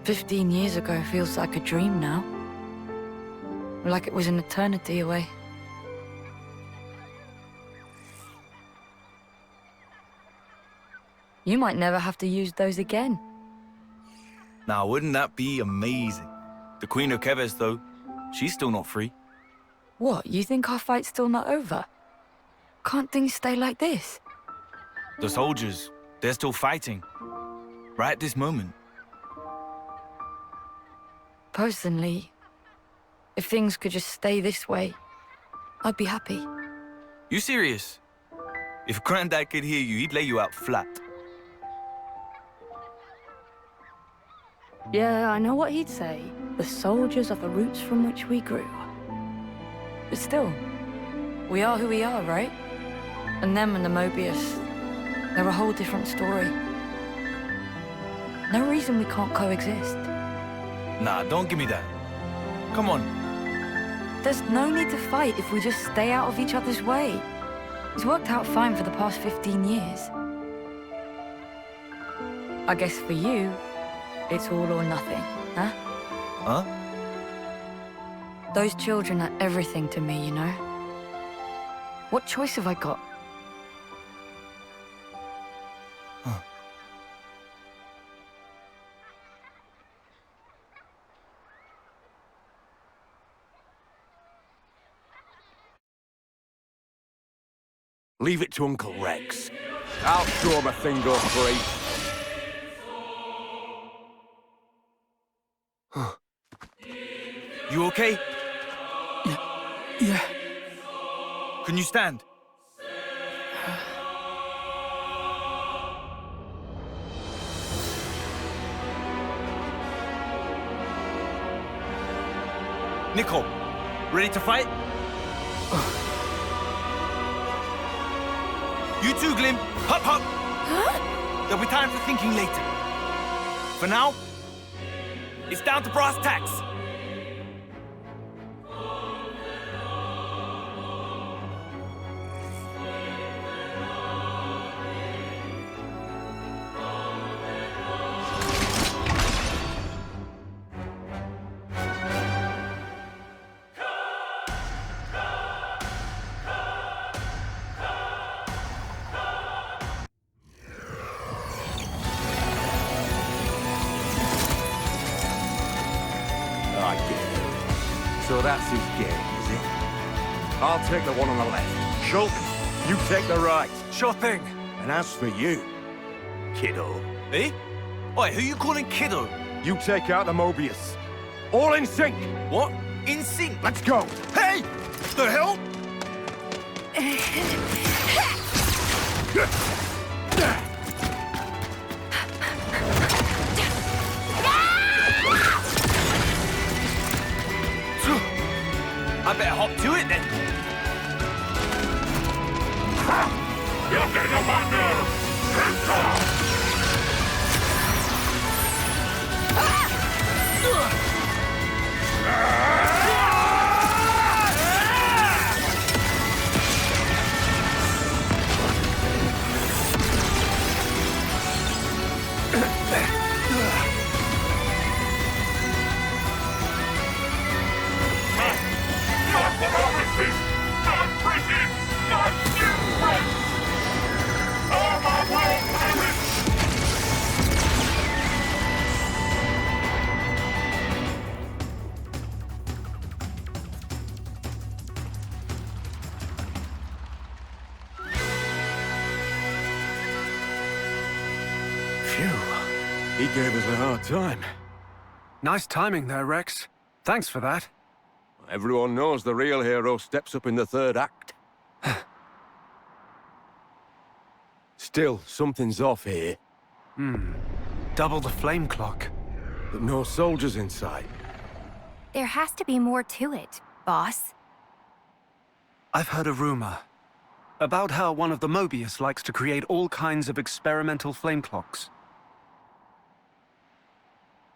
15 years ago feels like a dream now. Like it was an eternity away. You might never have to use those again. Now, wouldn't that be amazing? The Queen of Keves, though, she's still not free. What, you think our fight's still not over? Can't things stay like this? The soldiers, they're still fighting. Right at this moment. Personally, if things could just stay this way, I'd be happy. You serious? If Granddad could hear you, he'd lay you out flat. Yeah, I know what he'd say. The soldiers are the roots from which we grew. But still, we are who we are, right? And them and the Mobius, they're a whole different story. No reason we can't coexist. Nah, don't give me that. Come on. There's no need to fight if we just stay out of each other's way. It's worked out fine for the past 15 years. I guess for you, it's all or nothing, huh? Huh? Those children are everything to me, you know? What choice have I got? Huh. Leave it to Uncle Rex. I'll show him a thing goes free. You okay? Yeah. Can you stand? Nico, ready to fight? You too, Glim. Hop, hop. Huh? There'll be time for thinking later. For now, it's down to brass tacks. I get it. So that's his game, is it? I'll take the one on the left. Schultz, you take the right. Sure thing. And as for you, kiddo, Eh? Oi, who you calling kiddo? you take out the Mobius. All in sync. What? In sync? Let's go. Hey! The hell? I better hop to it then. You're getting on my nerves! Hands off! He gave us a hard time. Nice timing there, Rex. Thanks for that. Everyone knows the real hero steps up in the third act. Still, something's off here. Double the flame clock. But no soldiers in sight. There has to be more to it, boss. I've heard a rumor about how one of the Mobius likes to create all kinds of experimental flame clocks.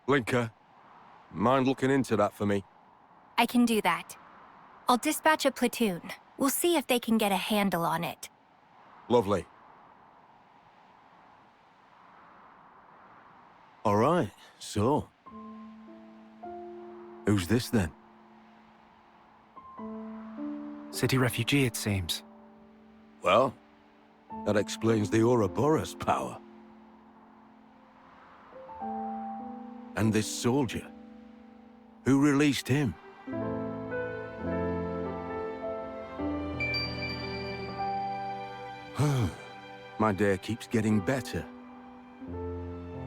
Blinker, mind looking into that for me? I can do that. I'll dispatch a platoon. We'll see if they can get a handle on it. Lovely. All right, so, Who's this then? City refugee, it seems. Well, that explains the Ouroboros power. And this soldier. Who released him? My day keeps getting better.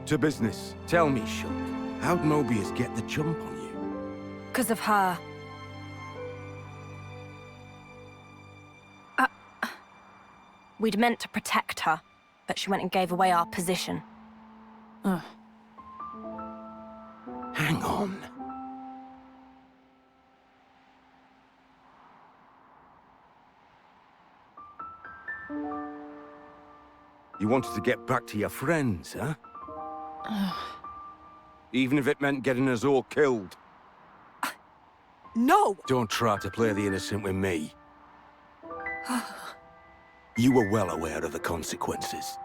To business. Tell me, Shulk, how'd Mobius get the jump on you? Because of her. We'd meant to protect her, but she went and gave away our position. Hang on. You wanted to get back to your friends, huh? Even if it meant getting us all killed. No! Don't try to play the innocent with me. You were well aware of the consequences.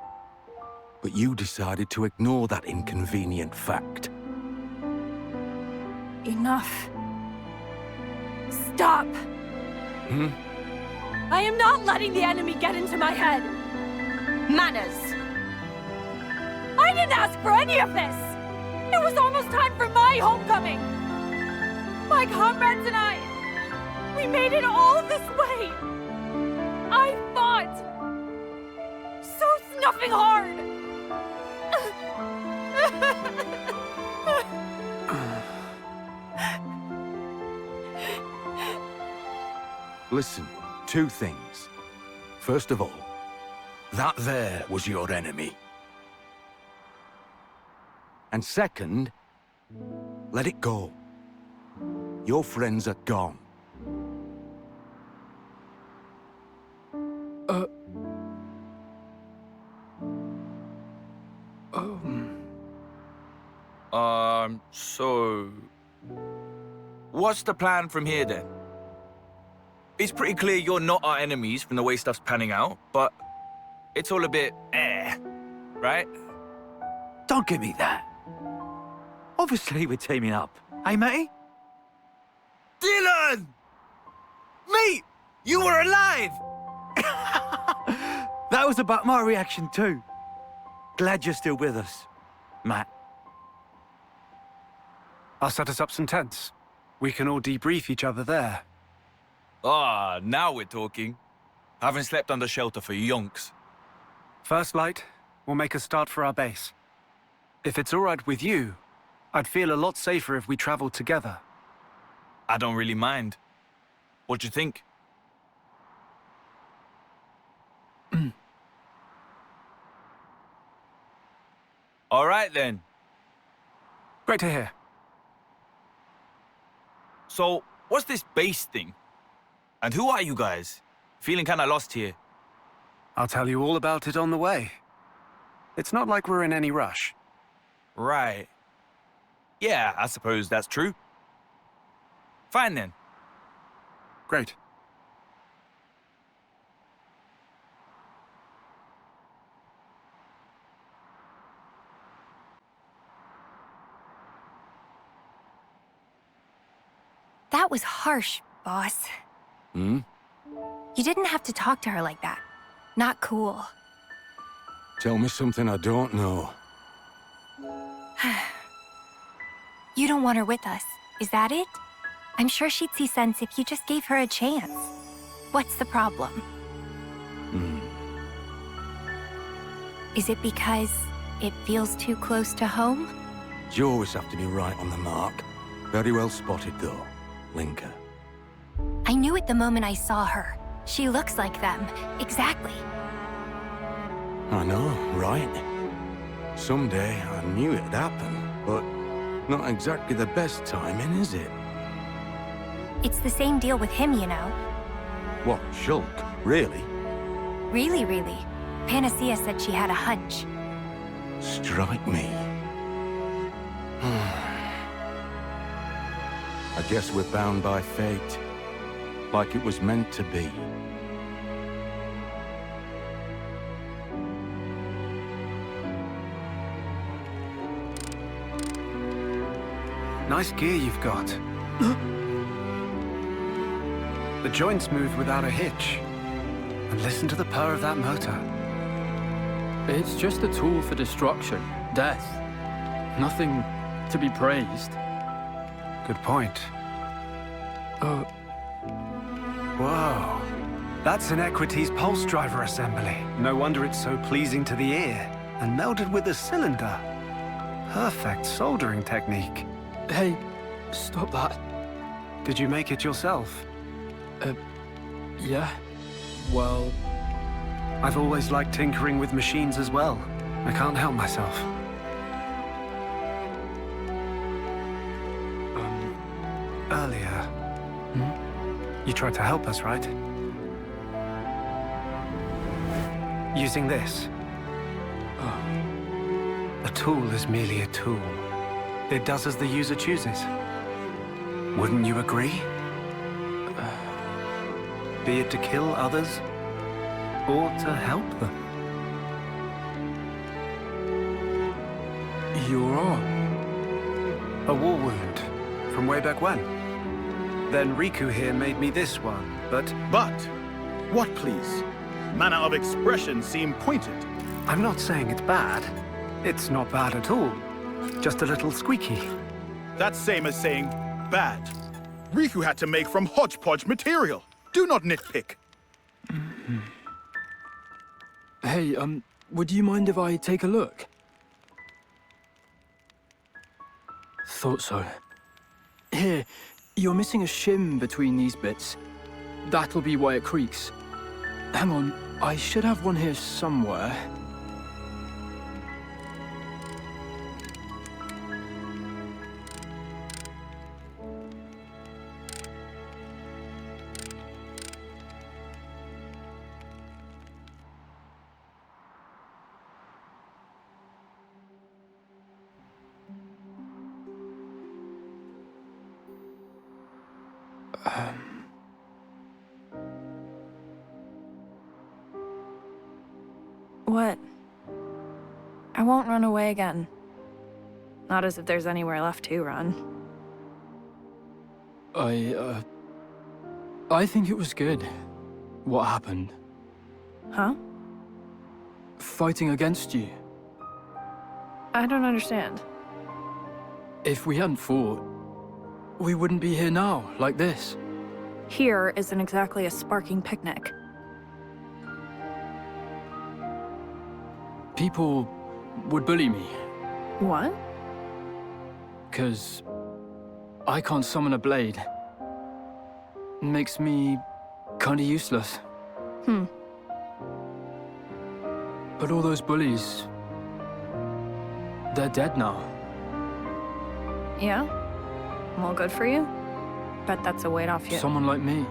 But you decided to ignore that inconvenient fact. Enough. Stop! Hmm? I am not letting the enemy get into my head! Manners! I didn't ask for any of this! It was almost time for my homecoming! My comrades and I, we made it all this way! I fought! So snuffing hard! Listen, two things. First of all, that there was your enemy. And second, let it go. Your friends are gone. So... What's the plan from here, then? It's pretty clear you're not our enemies from the way stuff's panning out, but it's all a bit right? Don't give me that. Obviously, we're teaming up. Hey, matey? Dylan! Mate! You were alive! That was about my reaction, too. Glad you're still with us, Matt. I'll set us up some tents. We can all debrief each other there. Ah, now we're talking. Haven't slept under shelter for yonks. First light, we'll make a start for our base. If it's all right with you, I'd feel a lot safer if we traveled together. I don't really mind. What do you think? All right, then. Great to hear. So, what's this base thing? And who are you guys? Feeling kinda lost here. I'll tell you all about it on the way. It's not like we're in any rush. Right. Yeah, I suppose that's true. Fine, then. Great. That was harsh, boss. Hmm? You didn't have to talk to her like that. Not cool. Tell me something I don't know. You don't want her with us, is that it? I'm sure she'd see sense if you just gave her a chance. What's the problem? Is it because it feels too close to home? You always have to be right on the mark. Very well spotted, though, Linka. I knew it the moment I saw her. She looks like them. Exactly. I know, right? Someday I knew it'd happen, but not exactly the best timing, is it? It's the same deal with him, you know. What, Shulk? Really? Really, really. Panacea said she had a hunch. Strike me. I guess we're bound by fate. Like it was meant to be. Nice gear you've got. The joints move without a hitch. And listen to the purr of that motor. It's just a tool for destruction, death. Nothing to be praised. Good point. Oh, Whoa. That's an Equities pulse driver assembly. No wonder it's so pleasing to the ear. And melded with the cylinder. Perfect soldering technique. hey, stop that. Did you make it yourself? Yeah? Well, I've always liked tinkering with machines as well. I can't help myself. Earlier, you tried to help us, right? Using this. A tool is merely a tool. It does as the user chooses. Wouldn't you agree? Be it to kill others, or to help them. your arm. A war wound. From way back when. Then Riku here made me this one, but... But, what please? Manner of expression seem pointed. I'm not saying it's bad. It's not bad at all. Just a little squeaky. That's same as saying bad. Riku had to make from hodgepodge material. Do not nitpick. Hey, would you mind if I take a look? Thought so. Here, you're missing a shim between these bits. That'll be why it creaks. Hang on, I should have one here somewhere. What? I won't run away again. Not as if there's anywhere left to run. I think it was good. What happened? Huh? Fighting against you. I don't understand. If we hadn't fought, we wouldn't be here now, like this. Here isn't exactly a sparking picnic. People would bully me, What? 'cause I can't summon a blade. Makes me kinda useless. But all those bullies, they're dead now. Yeah? Well, good for you. Bet that's a weight off you. Someone like me.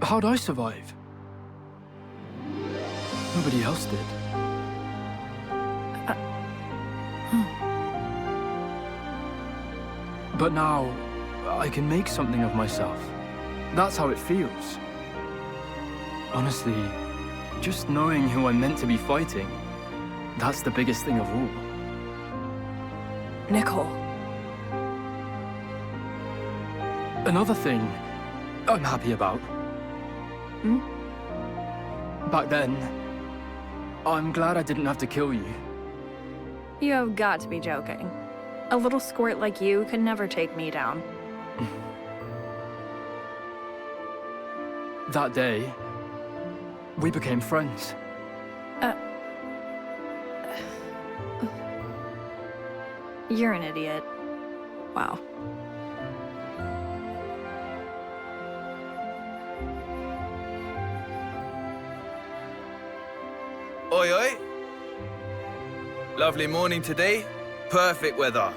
How'd I survive? Nobody else did. But now, I can make something of myself. That's how it feels. Honestly, just knowing who I'm meant to be fighting, that's the biggest thing of all. Nicole. Another thing I'm happy about. Back then, I'm glad I didn't have to kill you. You have got to be joking. A little squirt like you could never take me down. That day, we became friends. You're an idiot. Wow. Oi, oi. Lovely morning today. Perfect weather.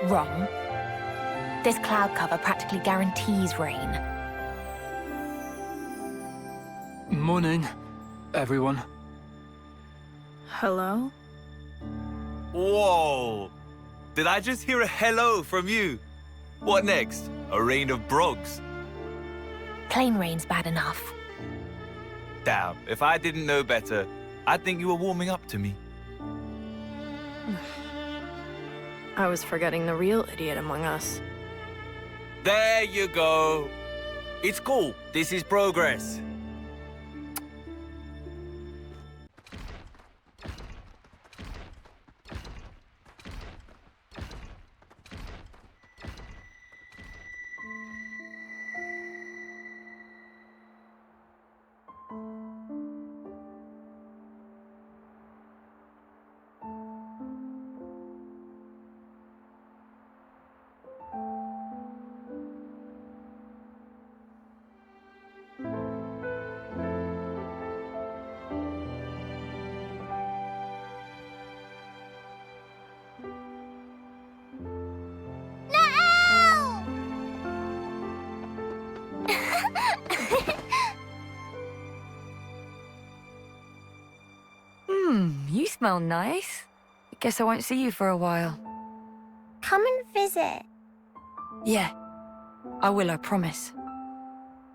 Wrong. This cloud cover practically guarantees rain. Morning, everyone. Hello? Whoa! Did I just hear a hello from you? What next? A rain of brogs? Plain rain's bad enough. Damn, if I didn't know better, I'd think you were warming up to me. I was forgetting the real idiot among us. There you go. It's cool. This is progress. You smell nice. I guess I won't see you for a while. Come and visit. Yeah, I will, I promise.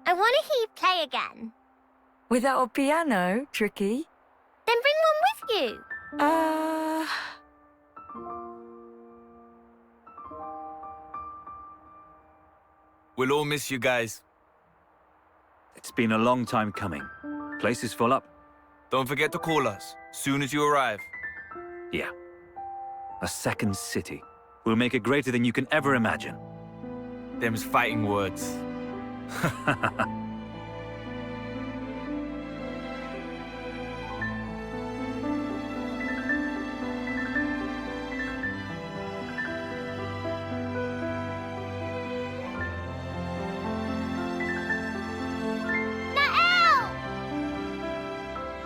I want to hear you play again. Without a piano, Tricky? Then bring one with you. We'll all miss you guys. It's been a long time coming. Place is full up. Don't forget to call us, soon as you arrive. Yeah. A second city. We'll make it greater than you can ever imagine. Them's fighting words.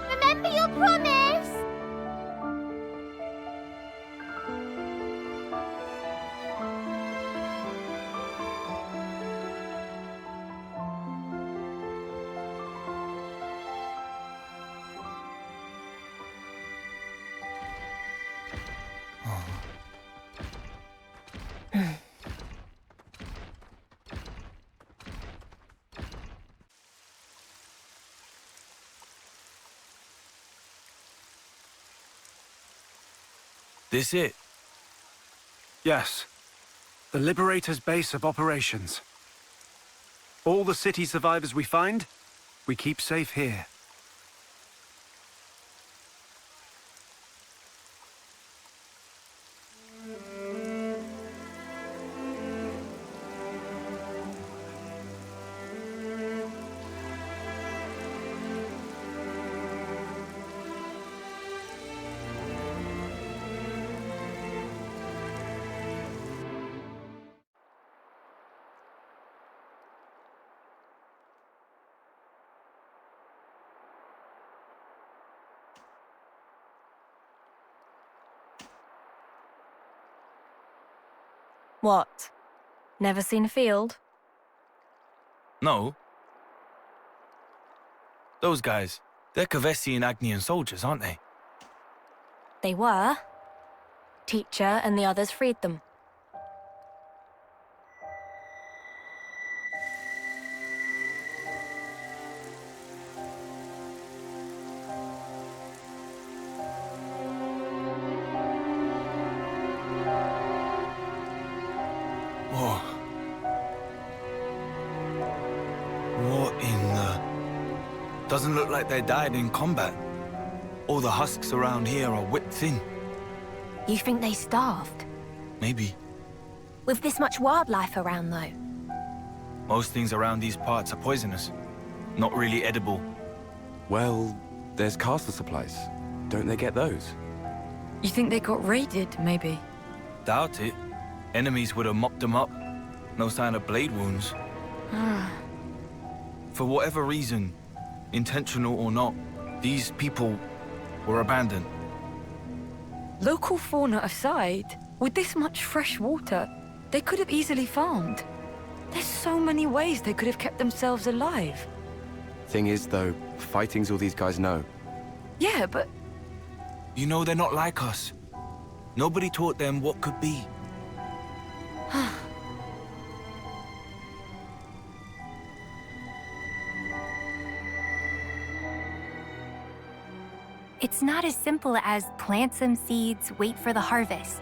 Remember your promise! This it? Yes. The Liberator's base of operations. All the city survivors we find, we keep safe here. What? Never seen a field? No. Those guys, they're Kavesi and Agnian soldiers, aren't they? They were. Teacher and the others freed them. Whoa. What in the... Doesn't look like they died in combat. All the husks around here are whipped thin. You think they starved? Maybe. With this much wildlife around, though. Most things around these parts are poisonous. Not really edible. Well, there's castle supplies. Don't they get those? You think they got raided, maybe? Doubt it. Enemies would have mopped them up. No sign of blade wounds. For whatever reason, intentional or not, these people were abandoned. Local fauna aside, with this much fresh water, they could have easily farmed. There's so many ways they could have kept themselves alive. Thing is, though, fighting's all these guys know. Yeah, but... You know, they're not like us. Nobody taught them what could be. It's not as simple as plant some seeds, wait for the harvest.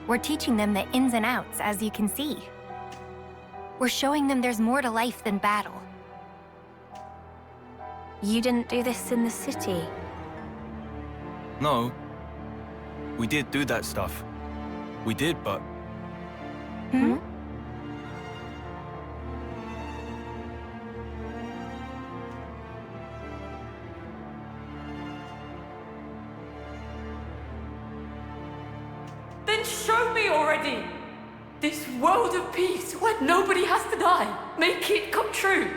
We're teaching them the ins and outs, as you can see. We're showing them there's more to life than battle. You didn't do this in the city. No. We did do that stuff. We did, but... Hmm? Then show me already! This world of peace where nobody has to die. Make it come true.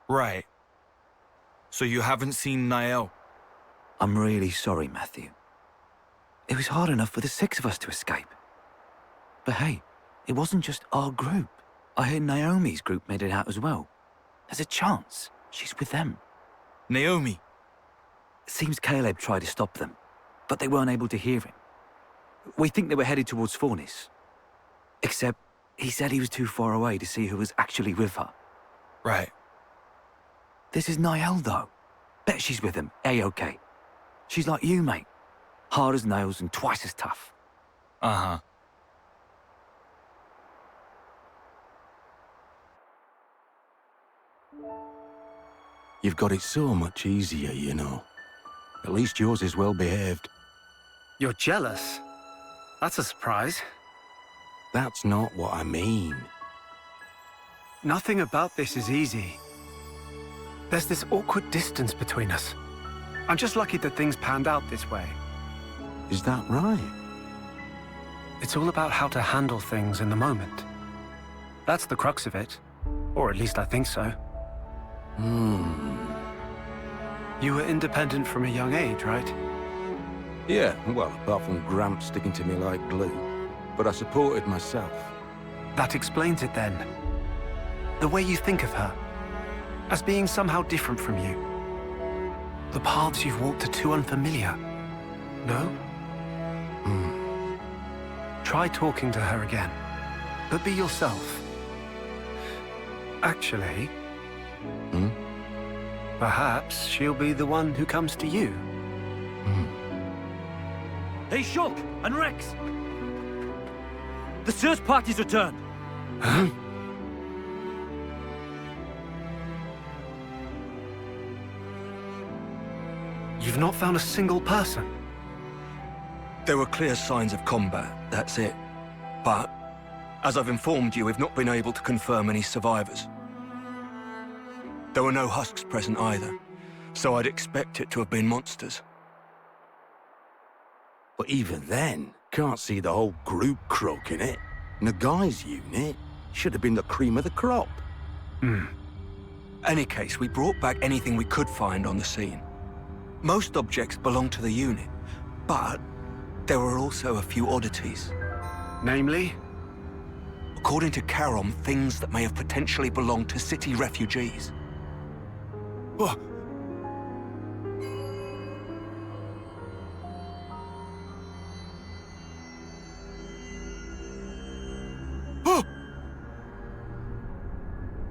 Right. So you haven't seen Niall? I'm really sorry, Matthew. It was hard enough for the 6 of us to escape. But hey, it wasn't just our group. I heard Naomi's group made it out as well. There's a chance she's with them. Naomi? Seems Caleb tried to stop them, but they weren't able to hear him. We think they were headed towards Fornis. Except, he said he was too far away to see who was actually with her. Right. This is Niall, though. Bet she's with him, A-OK. She's like you, mate. Hard as nails and twice as tough. Uh-huh. You've got it so much easier, you know. At least yours is well behaved. You're jealous? That's a surprise. That's not what I mean. Nothing about this is easy. There's this awkward distance between us. I'm just lucky that things panned out this way. Is that right? It's all about how to handle things in the moment. That's the crux of it. Or at least I think so. You were independent from a young age, right? Yeah, well, apart from Gramps sticking to me like glue. But I supported myself. That explains it then. The way you think of her. As being somehow different from you. The paths you've walked are too unfamiliar. No? Try talking to her again. But be yourself. Actually... Perhaps she'll be the one who comes to you. Hey, Shulk and Rex! The search party's returned! Huh? You've not found a single person? There were clear signs of combat, that's it. But, as I've informed you, we've not been able to confirm any survivors. There were no husks present either, so I'd expect it to have been monsters. But even then, can't see the whole group croaking it. Nagai's unit should have been the cream of the crop. Any case, we brought back anything we could find on the scene. Most objects belong to the unit, but there were also a few oddities. Namely? According to Charon, things that may have potentially belonged to city refugees. Oh. Oh.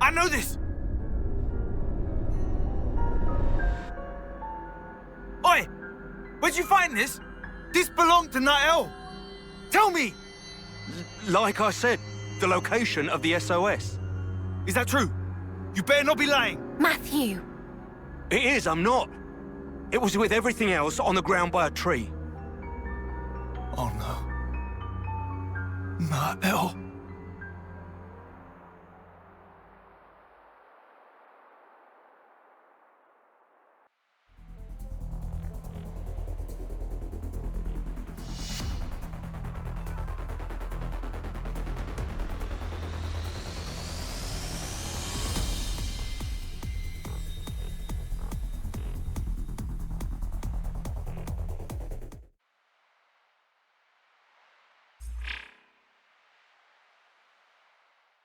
I know this! Oi! Where'd you find this? This belonged to Niall! Tell me! Like I said, the location of the SOS. Is that true? You better not be lying! Matthew! It is, I'm not. It was with everything else on the ground by a tree. Oh no. Niall.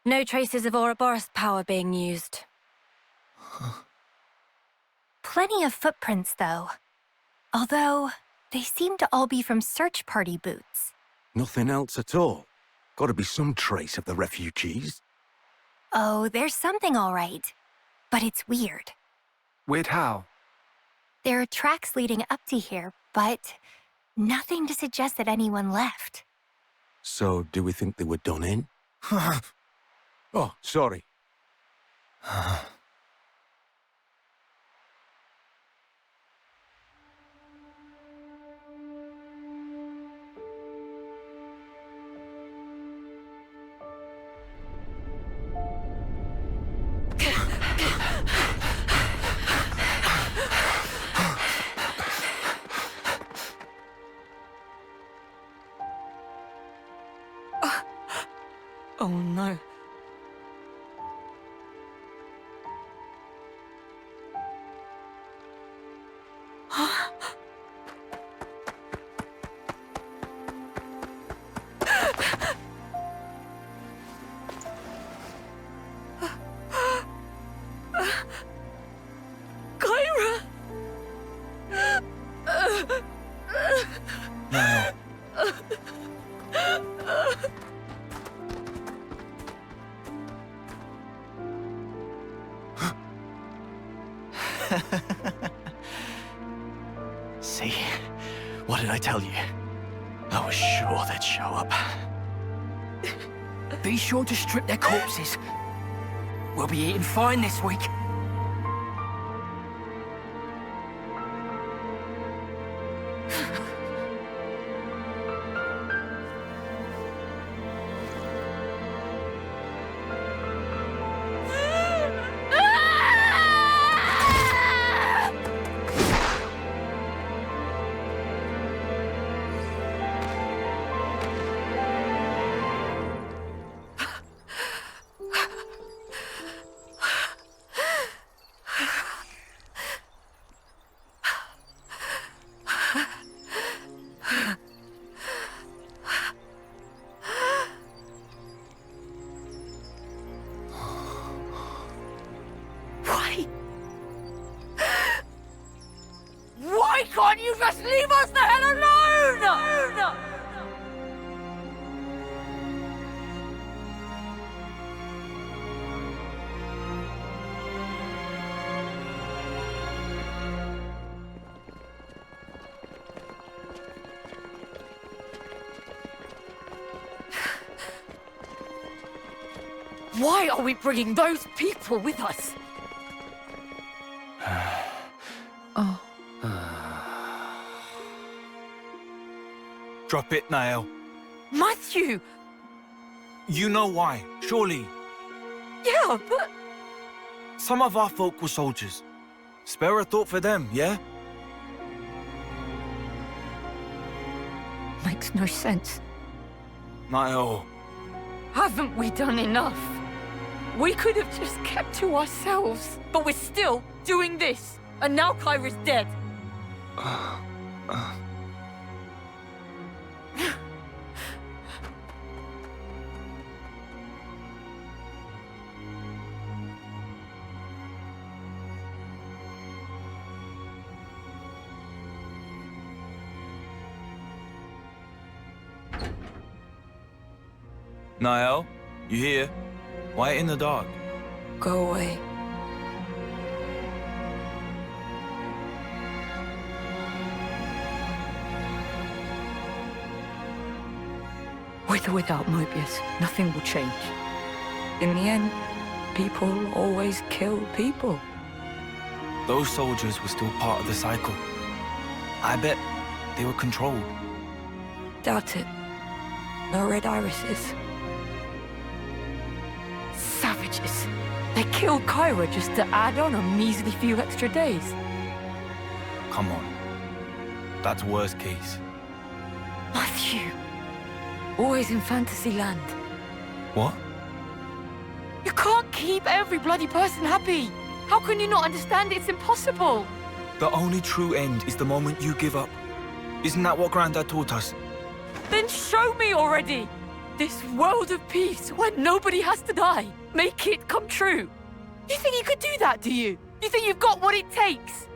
No traces of Ouroboros power being used. Plenty of footprints, though. Although, they seem to all be from search party boots. Nothing else at all. Gotta be some trace of the refugees. Oh, there's something all right. But it's weird. Weird how? There are tracks leading up to here, but nothing to suggest that anyone left. So, do we think they were done in? Oh, sorry. Oh no. Kyra! No. See? What did I tell you? I was sure they'd show up. Be sure to strip their corpses. We'll be eating fine this week. Why can't you just leave us the hell alone? Why are we bringing those people with us? Oh. Drop it, Niall. Matthew! You know why, surely. Yeah, but... Some of our folk were soldiers. Spare a thought for them, yeah? Makes no sense. Niall. Haven't we done enough? We could have just kept to ourselves, but we're still doing this. And now Kyra's dead. Niall, you here? Why in the dark? Go away. With or without Mobius, nothing will change. In the end, people always kill people. Those soldiers were still part of the cycle. I bet they were controlled. Doubt it. No red irises. Savages. They killed Kyra just to add on a measly few extra days. Come on. That's worst case. Matthew. Always in fantasy land. What? You can't keep every bloody person happy. How can you not understand it's impossible? The only true end is the moment you give up. Isn't that what Grandad taught us? Then show me already! This world of peace where nobody has to die. Make it come true. You think you could do that, do you? You think you've got what it takes?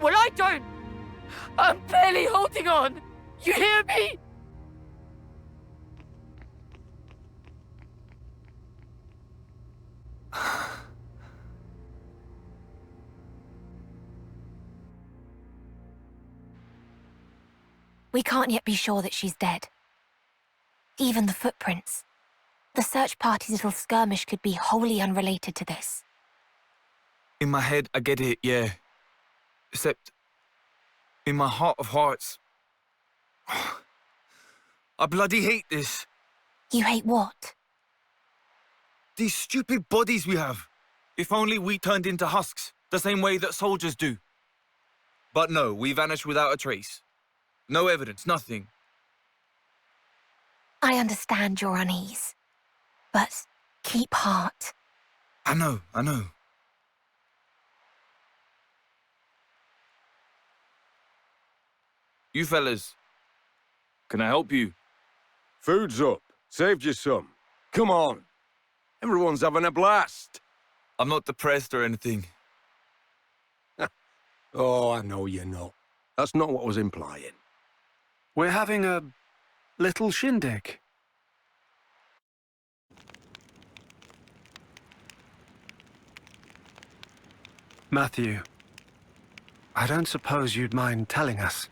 Well, I don't. I'm barely holding on. You hear me? We can't yet be sure that she's dead. Even the footprints. The search party's little skirmish could be wholly unrelated to this. In my head, I get it, yeah. Except, in my heart of hearts, I bloody hate this. You hate what? These stupid bodies we have. If only we turned into husks, the same way that soldiers do. But no, we vanished without a trace. No evidence, nothing. I understand your unease. But keep heart. I know. You fellas, can I help you? Food's up. Saved you some. Come on. Everyone's having a blast. I'm not depressed or anything. Oh, I know you're not. That's not what I was implying. We're having a little shindig. Matthew, I don't suppose you'd mind telling us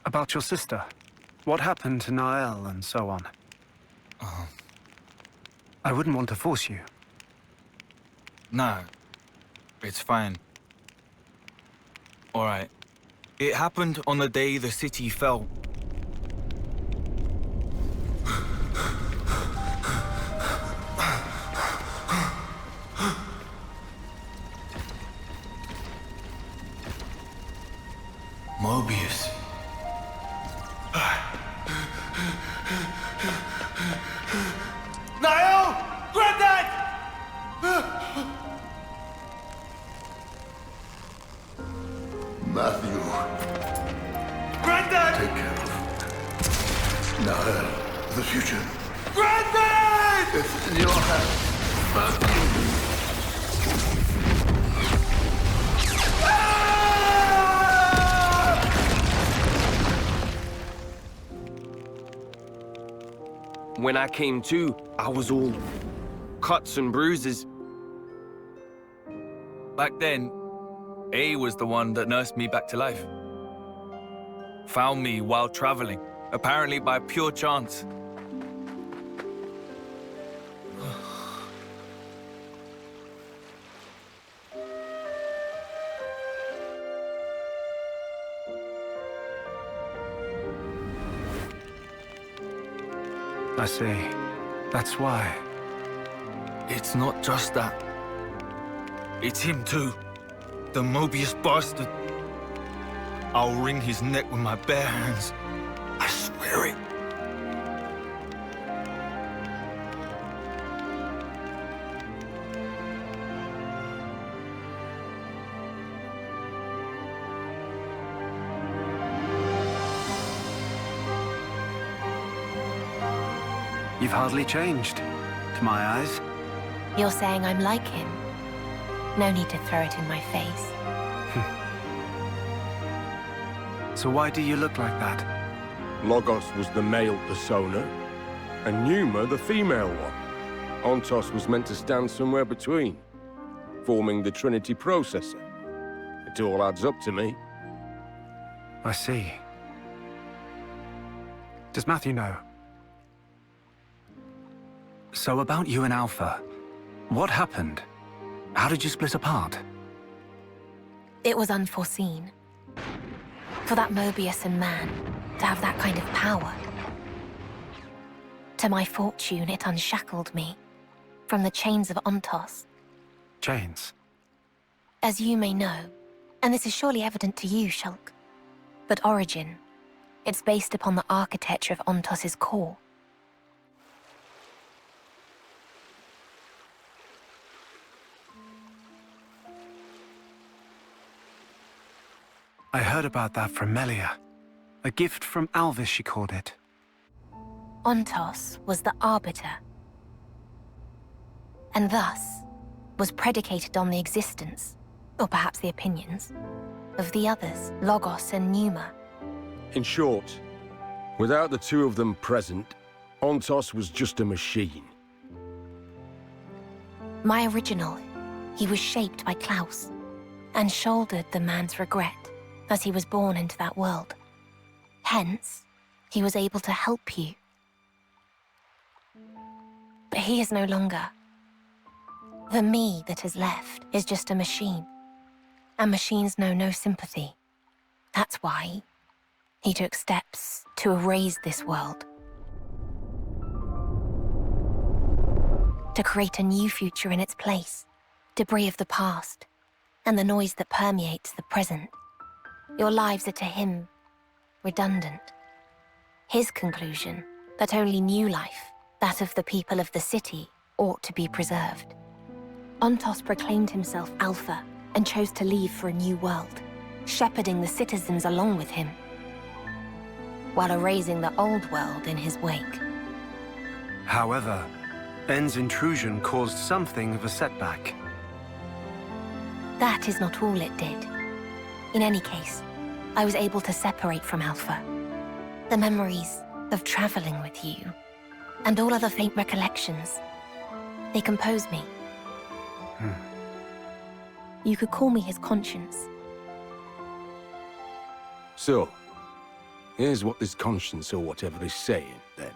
about your sister. What happened to Nael and so on. I wouldn't want to force you. Nah, it's fine. All right. It happened on the day the city fell. Mobius. Niall! Granddad! Matthew, Granddad! take care of Nael, the future. Granddad! It's in your hands, Matthew. When I came to, I was all cuts and bruises. Back then, A was the one that nursed me back to life. Found me while traveling, apparently by pure chance. I see. That's why. It's not just that. It's him too. The Mobius bastard. I'll wring his neck with my bare hands. I swear it. You've hardly changed, to my eyes. You're saying I'm like him. No need to throw it in my face. So why do you look like that? Logos was the male persona, and Numa the female one. Ontos was meant to stand somewhere between, forming the Trinity processor. It all adds up to me. I see. Does Matthew know? So about you and Alpha, what happened? How did you split apart? It was unforeseen. For that Mobius and man to have that kind of power. To my fortune, it unshackled me from the chains of Ontos. Chains? As you may know, and this is surely evident to you, Shulk, but Origin, it's based upon the architecture of Ontos's core. I heard about that from Melia. A gift from Alvis, she called it. Ontos was the Arbiter, and thus was predicated on the existence, or perhaps the opinions, of the others, Logos and Numa. In short, Without the two of them present, Ontos was just a machine. My original, he was shaped by Klaus, and shouldered the man's regret as he was born into that world. Hence, he was able to help you. But he is no longer. The me that is left is just a machine, and machines know no sympathy. That's why he took steps to erase this world. To create a new future in its place, debris of the past, and the noise that permeates the present. Your lives are to him redundant. His conclusion, that only new life, that of the people of the city, ought to be preserved. Ontos proclaimed himself Alpha and chose to leave for a new world, shepherding the citizens along with him, while erasing the old world in his wake. However, Ben's intrusion caused something of a setback. That is not all it did. In any case, I was able to separate from Alpha. The memories of traveling with you, and all other faint recollections, they compose me. You could call me his conscience. So, here's what this conscience or whatever is saying, then.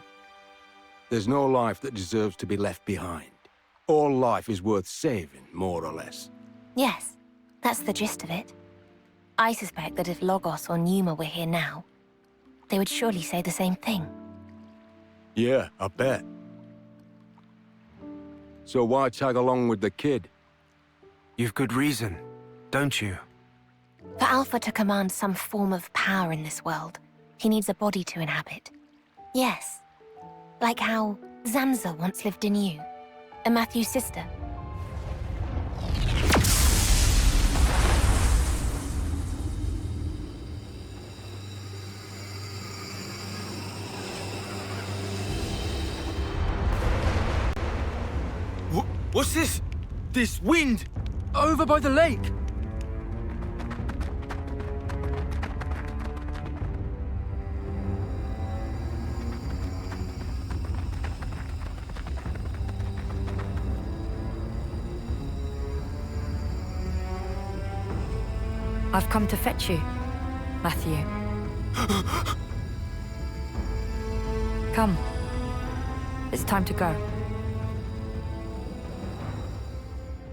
There's no life that deserves to be left behind. All life is worth saving, more or less. Yes, that's the gist of it. I suspect that if Logos or Numa were here now, they would surely say the same thing. Yeah, I bet. So why tag along with the kid? You've good reason, don't you? For Alpha to command some form of power in this world, he needs a body to inhabit. Yes, like how Zanza once lived in you, and Matthew's sister. What's this? This wind? Over by the lake! I've come to fetch you, Matthew. Come. It's time to go.